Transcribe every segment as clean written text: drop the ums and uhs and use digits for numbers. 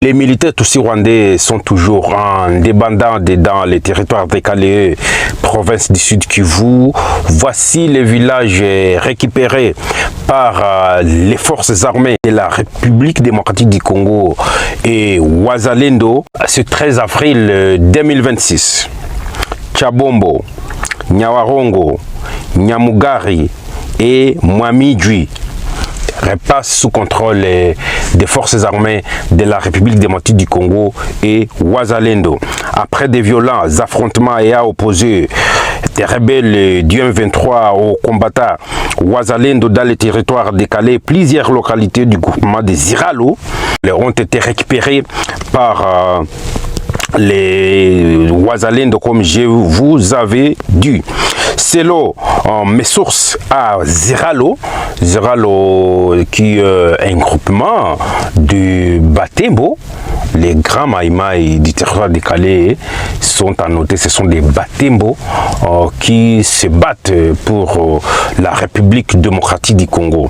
Les militaires Tutsis rwandais sont toujours en débandant dans les territoires décalés, province du Sud Kivu. Voici les villages récupérés par les forces armées de la République démocratique du Congo et Wazalendo ce 13 avril 2026. Tchabombo, Nyawarongo, Nyamugari et Mwamidjui repasse sous contrôle des forces armées de la République démocratique du Congo et Wazalendo. Après des violents affrontements ayant opposé des rebelles du M23 aux combattants Wazalendo dans les territoires décalés, plusieurs localités du groupement des Ziralo ont été récupérées par les Wazalendo, comme je vous avais dit. Selon mes sources à Ziralo qui est un groupement de Batembo, les grands maïmaï du territoire décalé sont à noter, ce sont des Batembo qui se battent pour la République démocratique du Congo.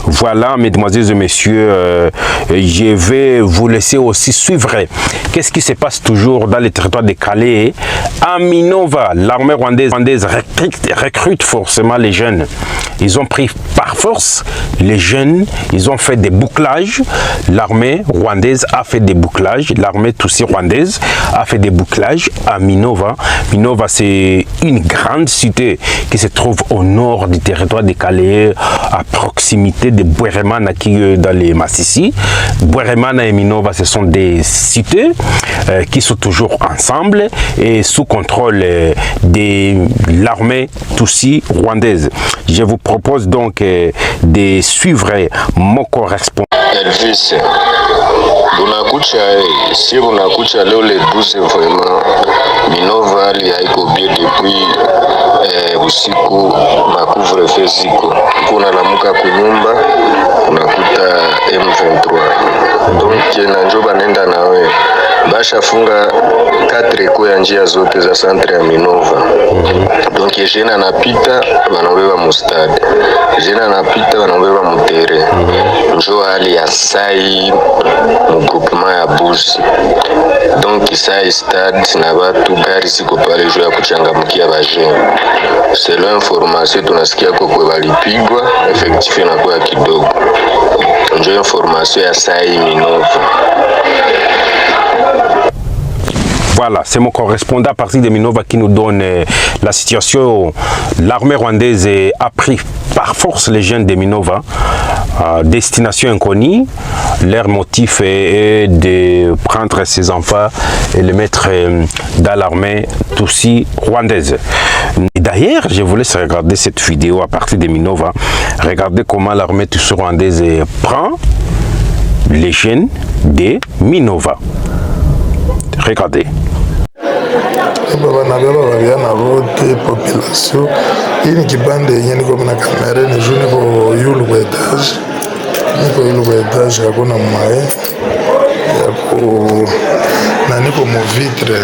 Voilà, mesdemoiselles et messieurs, je vais vous laisser aussi suivre qu'est-ce qui se passe toujours dans les territoires décalés. À Minova, l'armée rwandaise recrute forcément les jeunes. Ils ont pris par force les jeunes, ils ont fait des bouclages. L'armée rwandaise a fait des bouclages, l'armée Tutsi rwandaise a fait des bouclages à Minova. Minova, c'est une grande cité qui se trouve au nord du territoire décalé, à proximité de Bweremana qui est dans les Massissi. Bweremana et Minova, ce sont des cités qui sont toujours ensemble et sous contrôle de l'armée Tutsi rwandaise. Je vous propose donc de suivre mon correspondant. Elvis, si unakucha leo le 12 vraiment Minova haiko bien depuis usiku macouvre-feu ziko kuna lamuka kunyumba unakuta M23 donc na njo banenda nawe bashafunga 4 eko ya njia zote za centre ya Minova. Donc jena anapita banabeba mustade, jena anapita banabeba mutere. Njo hali ya sai mu groupement ya Buzi. Donc sai stade na batu gari ziko pale juu ya kuchangamkia bajeni. Selon information tunasikia kwa balipigwa, effectif inakuwa kidogo. Njo information ya sai Minova. Voilà, c'est mon correspondant à partir de Minova qui nous donne la situation. L'armée rwandaise a pris par force les jeunes de Minova, destination inconnue. Leur motif est de prendre ses enfants et les mettre dans l'armée Tutsi rwandaise. D'ailleurs, je vous laisse regarder cette vidéo à partir de Minova. Regardez comment l'armée Tutsi rwandaise prend les jeunes de Minova. Regardez. Bana wote population hii ni kipande yenye niko na kamera ni juu niko yulu kwa etage hakuna mwae yako na niko mu vitre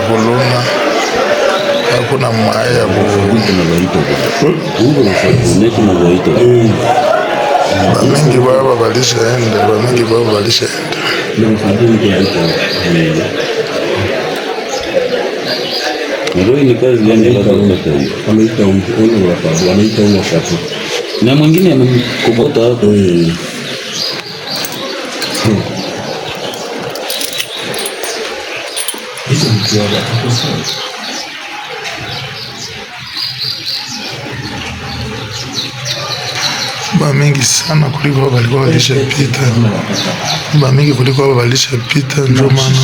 kuluna hakuna mwae ya bamingi baba balishaenda na mwingine amekokota hapo. Bamingi sana kuliko walikuwa walishapita, bamingi kuliko walishapita, ndio maana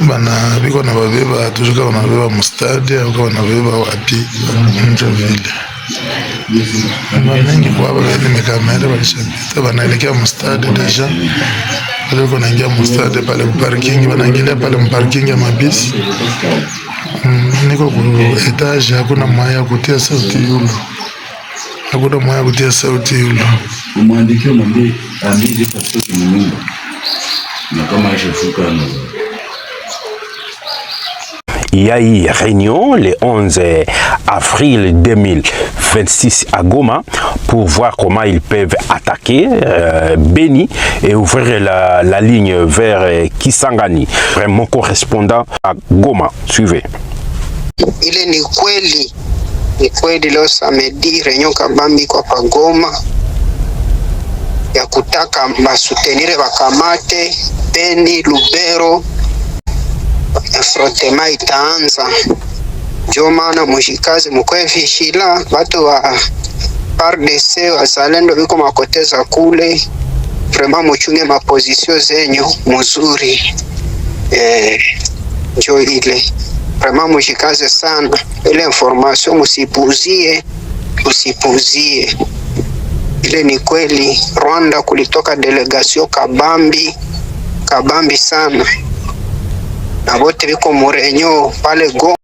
bana biko na babeba tujuka wanabeba mustadi au wanabeba wapi ndio vile bamingi kwa babeli mekamera walishapita, banaelekea mustadi deja walikuwa naingia mustadi pale parking, banaingia pale mparking ya mabisi. Niko ku etage hakuna mwaya kutia sauti yulu. Hakuna mwaya kutia sauti yule. Umwandikie mwambie andike pasipoti nyumba. Na kama aishafuka Il y a eu réunion le 11 avril 2026 à Goma pour voir comment ils peuvent attaquer Beni et ouvrir la ligne vers Kisangani. Mon correspondant à Goma, suivez. Ile ni kweli leo samedi renyo kabambi kwa Goma ya kutaka basutenire bakamate Beni, Lubero, frotema itaanza. Ndio maana mujikazi mukwe vishila watu wa PARDC wazalendo biko makoteza kule, vraiment muchunge mapozisio zenyu muzuri. Ndio ile vraiment mujikaze sana, ile information musipuzie. Ile ni kweli Rwanda kulitoka delegasio kabambi sana, na wote biko murenyo pale Goma.